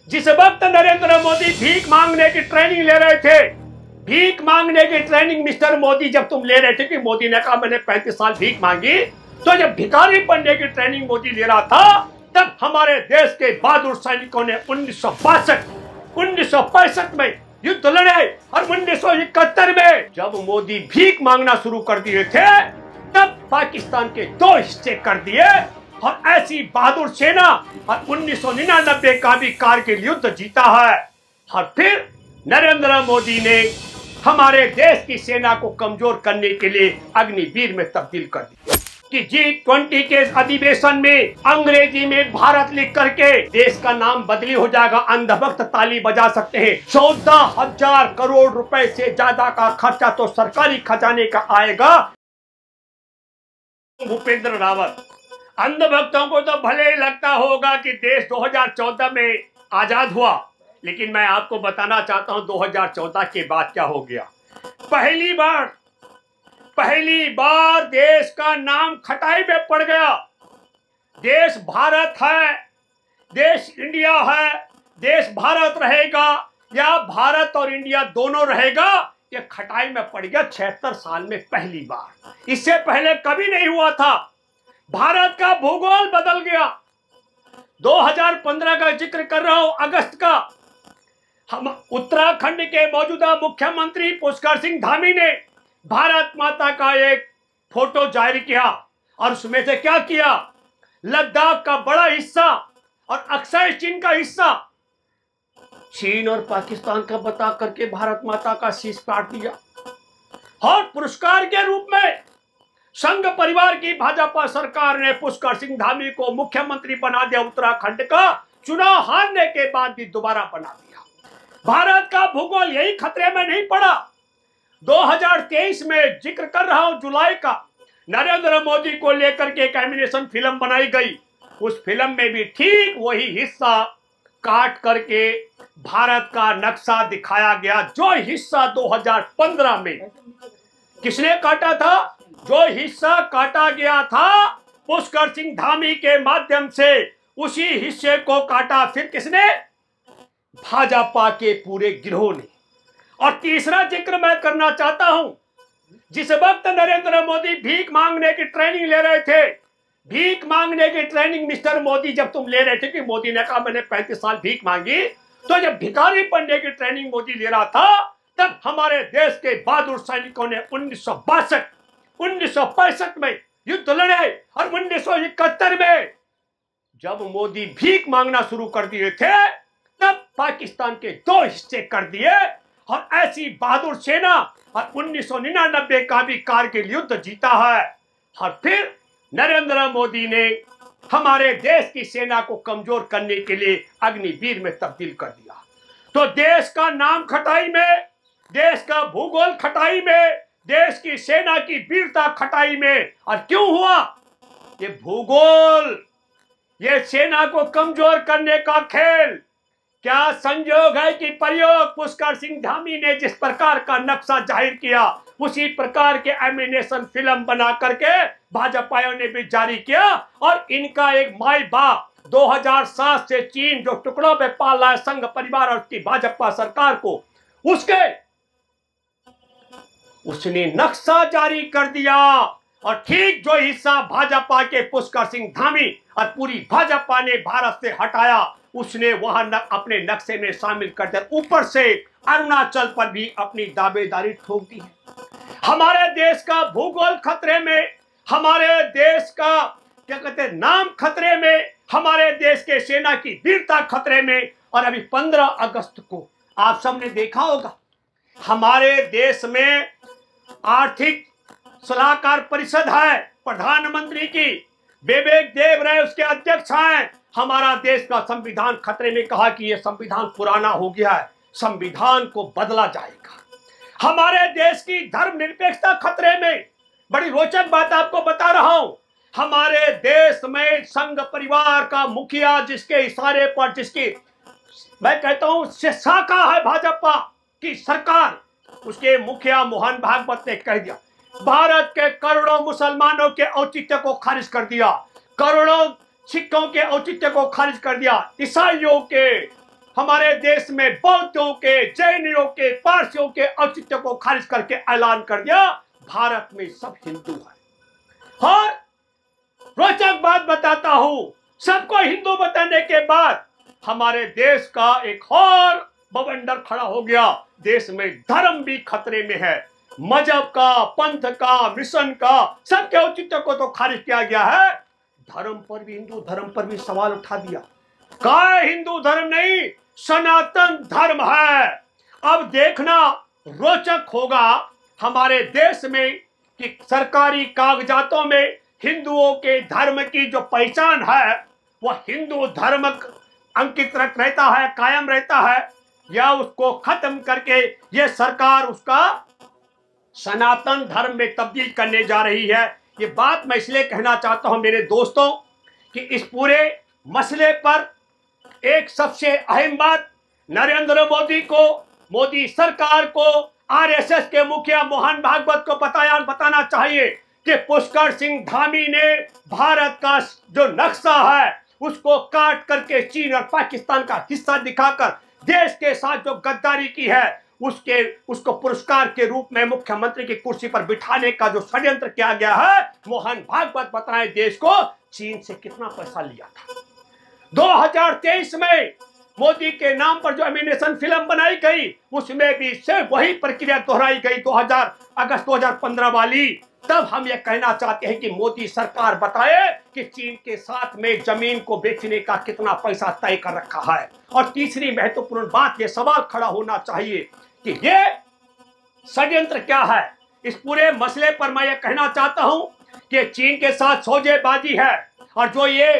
जिस वक्त नरेंद्र मोदी भीख मांगने की ट्रेनिंग ले रहे थे, भीख मांगने की ट्रेनिंग मिस्टर मोदी जब तुम ले रहे थे कि मोदी ने कहा मैंने 35 साल भीख मांगी, तो जब भिखारी बनने की ट्रेनिंग मोदी ले रहा था तब हमारे देश के बहादुर सैनिकों ने 1965 में युद्ध लड़े और 1971 में जब मोदी भीख मांगना शुरू कर दिए थे तब पाकिस्तान के 2 हिस्से कर दिए और ऐसी बहादुर सेना और 1999 का भी कारगिल युद्ध जीता है। और फिर नरेंद्र मोदी ने हमारे देश की सेना को कमजोर करने के लिए अग्निवीर में तब्दील कर दिया कि G20 के अधिवेशन में अंग्रेजी में भारत लिख करके देश का नाम बदली हो जाएगा, अंधभक्त ताली बजा सकते हैं। 14,000 करोड़ रुपए से ज्यादा का खर्चा तो सरकारी खजाने का आएगा। भूपेंद्र रावत, अंधभक्तों को तो भले ही लगता होगा कि देश 2014 में आजाद हुआ, लेकिन मैं आपको बताना चाहता हूं 2014 के बाद क्या हो गया। पहली बार देश का नाम खटाई में पड़ गया। देश भारत है, देश इंडिया है, देश भारत रहेगा या भारत और इंडिया दोनों रहेगा, ये खटाई में पड़ गया 76 साल में पहली बार। इससे पहले कभी नहीं हुआ था। भारत का भूगोल बदल गया। 2015 का जिक्र कर रहा हूं, अगस्त का। हम उत्तराखंड के मौजूदा मुख्यमंत्री पुष्कर सिंह धामी ने भारत माता का एक फोटो जारी किया और उसमें से क्या किया, लद्दाख का बड़ा हिस्सा और अक्षय चीन का हिस्सा चीन और पाकिस्तान का बता करके भारत माता का शीश काट दिया। और पुरस्कार के रूप में संघ परिवार की भाजपा सरकार ने पुष्कर सिंह धामी को मुख्यमंत्री बना दिया। उत्तराखंड का चुनाव हारने के बाद भी दोबारा बना दिया। भारत का भूगोल यही खतरे में नहीं पड़ा। 2023 में जिक्र कर रहा हूं जुलाई का, नरेंद्र मोदी को लेकर के एक एनिमेशन फिल्म बनाई गई। उस फिल्म में भी ठीक वही हिस्सा काट करके भारत का नक्शा दिखाया गया। जो हिस्सा 2015 में किसने काटा था, जो हिस्सा काटा गया था पुष्कर सिंह धामी के माध्यम से, उसी हिस्से को काटा फिर किसने, भाजपा के पूरे गिरोह ने। और तीसरा जिक्र मैं करना चाहता हूं, जिस वक्त नरेंद्र मोदी भीख मांगने की ट्रेनिंग ले रहे थे, भीख मांगने की ट्रेनिंग मिस्टर मोदी जब तुम ले रहे थे कि मोदी ने कहा मैंने 35 साल भीख मांगी, तो जब भिखारी बनने की ट्रेनिंग मोदी ले रहा था तब हमारे देश के बहादुर सैनिकों ने 1965 में युद्ध लड़े और 1971 में जब मोदी भीख मांगना शुरू कर दिए थे तब पाकिस्तान के 2 हिस्से कर दिए और ऐसी बहादुर सेना और 1999 का भी कारगिल युद्ध जीता है। और फिर नरेंद्र मोदी ने हमारे देश की सेना को कमजोर करने के लिए अग्निवीर में तब्दील कर दिया। तो देश का नाम खटाई में, देश का भूगोल खटाई में, देश की सेना की वीरता खटाई में। और क्यों हुआ ये भूगोल, ये सेना को कमजोर करने का खेल? क्या संयोग है कि प्रयोग पुष्कर सिंह धामी ने जिस प्रकार का नक्शा जाहिर किया उसी प्रकार के एनिमेशन फिल्म बना करके भाजपाइयों ने भी जारी किया। और इनका एक माई बाप 2007 से चीन जो टुकड़ों पे पाल रहा है संघ परिवार और उसकी भाजपा सरकार को, उसने नक्शा जारी कर दिया। और ठीक जो हिस्सा भाजपा के पुष्कर सिंह धामी और पूरी भाजपा ने भारत से हटाया, उसने वहां अपने नक्शे में शामिल कर दिया। ऊपर से अरुणाचल पर भी अपनी दावेदारी ठोक दी है। हमारे देश का भूगोल खतरे में, हमारे देश का क्या कहते हैं नाम खतरे में, हमारे देश के सेना की वीरता खतरे में। और अभी 15 अगस्त को आप सबने देखा होगा हमारे देश में आर्थिक सलाहकार परिषद है प्रधानमंत्री की, विवेक देव राय उसके अध्यक्ष हैं। हमारा देश का संविधान खतरे में, कहा कि यह संविधान पुराना हो गया है, संविधान को बदला जाएगा। हमारे देश की धर्मनिरपेक्षता खतरे में। बड़ी रोचक बात आपको बता रहा हूं, हमारे देश में संघ परिवार का मुखिया जिसके इशारे पर, जिसकी मैं कहता हूं शाखा है भाजपा की सरकार, उसके मुखिया मोहन भागवत ने कह दिया भारत के करोड़ों मुसलमानों के औचित्य को खारिज कर दिया, करोड़ों सिखों के औचित्य को खारिज कर दिया, ईसाइयों के हमारे देश में बौद्धों के, जैनियों के, पारसियों के औचित्य को खारिज करके ऐलान कर दिया भारत में सब हिंदू है। और रोचक बात बताता हूं, सबको हिंदू बताने के बाद हमारे देश का एक और बवंडर खड़ा हो गया। देश में धर्म भी खतरे में है, मजहब का, पंथ का, मिशन का, सबके औचित्य को तो खारिज किया गया है। धर्म पर भी, हिंदू धर्म पर भी सवाल उठा दिया। कहा हिंदू धर्म नहीं, सनातन धर्म है। अब देखना रोचक होगा हमारे देश में कि सरकारी कागजातों में हिंदुओं के धर्म की जो पहचान है वह हिंदू धर्म अंकित रहता है, कायम रहता है, या उसको खत्म करके ये सरकार उसका सनातन धर्म में तब्दील करने जा रही है। ये बात मैं इसलिए कहना चाहता हूं मेरे दोस्तों कि इस पूरे मसले पर एक सबसे अहम बात नरेंद्र मोदी को, मोदी सरकार को, आरएसएस के मुखिया मोहन भागवत को बताना चाहिए कि पुष्कर सिंह धामी ने भारत का जो नक्शा है उसको काट करके चीन और पाकिस्तान का हिस्सा दिखाकर देश के साथ जो गद्दारी की है उसको पुरस्कार के रूप में मुख्यमंत्री की कुर्सी पर बिठाने का जो षड्यंत्र किया गया है, मोहन भागवत बताएं देश को चीन से कितना पैसा लिया था। 2023 में मोदी के नाम पर जो एनिमेशन फिल्म बनाई गई उसमें भी सिर्फ वही प्रक्रिया दोहराई गई 2000 अगस्त 2015 वाली। तब हम ये कहना चाहते हैं कि मोदी सरकार बताए कि चीन के साथ में जमीन को बेचने का कितना पैसा तय कर रखा है। और तीसरी महत्वपूर्ण बात, ये सवाल खड़ा होना चाहिए कि ये षड्यंत्र क्या है। इस पूरे मसले पर मैं ये कहना चाहता हूं कि चीन के साथ सौदेबाजी है और जो ये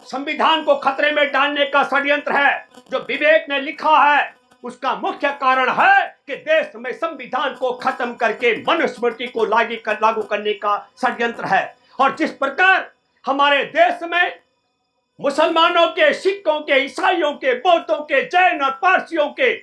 संविधान को खतरे में डालने का षड्यंत्र है जो विवेक ने लिखा है, उसका मुख्य कारण है कि देश में संविधान को खत्म करके मनुस्मृति को लागू करने का षड्यंत्र है। और जिस प्रकार हमारे देश में मुसलमानों के, सिखों के, ईसाइयों के, बौद्धों के, जैन और पारसियों के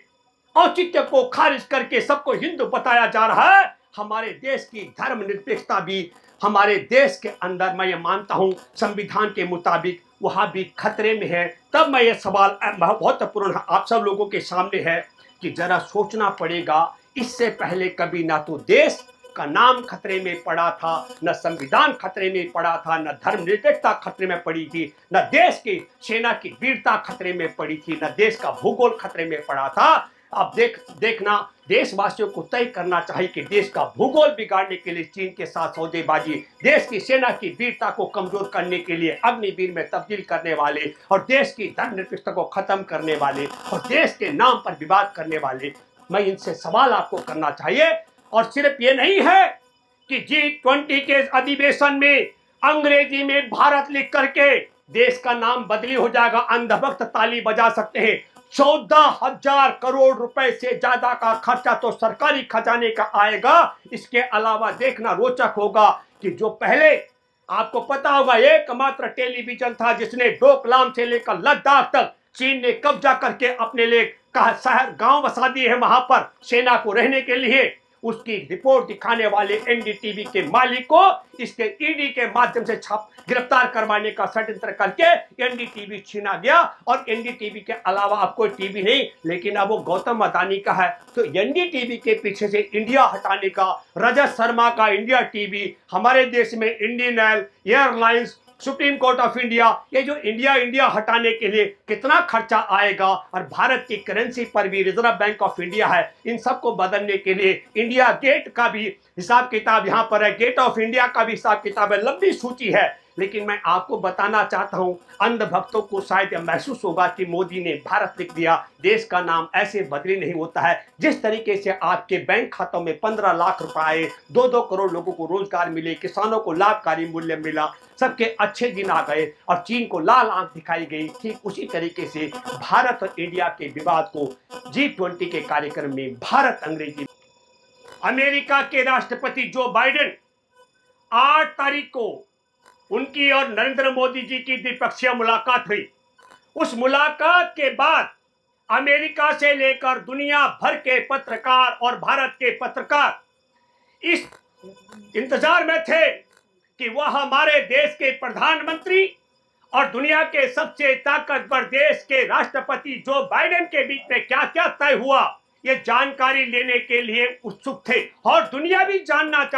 औचित्य को खारिज करके सबको हिंदू बताया जा रहा है, हमारे देश की धर्मनिरपेक्षता भी हमारे देश के अंदर मैं ये मानता हूं संविधान के मुताबिक वहां भी खतरे में है। तब मैं ये सवाल महत्वपूर्ण आप सब लोगों के सामने है कि जरा सोचना पड़ेगा, इससे पहले कभी ना तो देश का नाम खतरे में पड़ा था, न संविधान खतरे में पड़ा था, न धर्मनिरपेक्षता खतरे में पड़ी थी, न देश की सेना की वीरता खतरे में पड़ी थी, न देश का भूगोल खतरे में पड़ा था। अब देखना देशवासियों को तय करना चाहिए कि देश का भूगोल बिगाड़ने के लिए चीन के साथ सौदेबाजी, देश की सेना की वीरता को कमजोर करने के लिए अग्निवीर में तब्दील करने वाले और देश की धर्मनिरपेक्षता को खत्म करने वाले और देश के नाम पर विवाद करने वाले, मैं इनसे सवाल आपको करना चाहिए। और सिर्फ ये नहीं है कि G20 के अधिवेशन में अंग्रेजी में भारत लिख करके देश का नाम बदली हो जाएगा, अंधभक्त ताली बजा सकते हैं। 14,000 करोड़ रुपए से ज्यादा का खर्चा तो सरकारी खजाने का आएगा। इसके अलावा देखना रोचक होगा कि जो पहले आपको पता होगा एकमात्र टेलीविजन था जिसने डोकलाम से लेकर लद्दाख तक चीन ने कब्जा करके अपने लिए कहा शहर गांव बसा दिए हैं वहां पर सेना को रहने के लिए, उसकी रिपोर्ट दिखाने वाले एनडीटीवी के मालिक को इसके ईडी के माध्यम से गिरफ्तार करवाने का षड्यंत्र करके एनडीटीवी छीना गया। और एनडीटीवी के अलावा अब कोई टीवी नहीं, लेकिन अब वो गौतम अदानी का है। तो एनडीटीवी के पीछे से इंडिया हटाने का, रजत शर्मा का इंडिया टीवी, हमारे देश में Indian airlines, supreme court of India, ये जो इंडिया हटाने के लिए कितना खर्चा आएगा। और भारत की करेंसी पर भी रिजर्व बैंक ऑफ इंडिया है, इन सबको बदलने के लिए इंडिया गेट का भी हिसाब किताब यहाँ पर है, गेट ऑफ इंडिया का भी हिसाब किताब है, लंबी सूची है। लेकिन मैं आपको बताना चाहता हूं, अंधभक्तों को शायद यह महसूस होगा कि मोदी ने भारत लिख दिया, देश का नाम ऐसे बदली नहीं होता है। जिस तरीके से आपके बैंक खातों में 15 लाख रुपए आए, 2-2 करोड़ लोगों को रोजगार मिले, किसानों को लाभकारी मूल्य मिला, सबके अच्छे दिन आ गए और चीन को लाल आंख दिखाई गई, ठीक उसी तरीके से भारत और इंडिया के विवाद को G20 के कार्यक्रम में भारत अंग्रेजी। अमेरिका के राष्ट्रपति जो बाइडेन 8 तारीख को उनकी और नरेंद्र मोदी जी की द्विपक्षीय मुलाकात हुई। उस मुलाकात के बाद अमेरिका से लेकर दुनिया भर के पत्रकार और भारत के पत्रकार इस इंतजार में थे कि वह हमारे देश के प्रधानमंत्री और दुनिया के सबसे ताकतवर देश के राष्ट्रपति जो बाइडेन के बीच में क्या क्या तय हुआ, ये जानकारी लेने के लिए उत्सुक थे और दुनिया भी जानना चाहती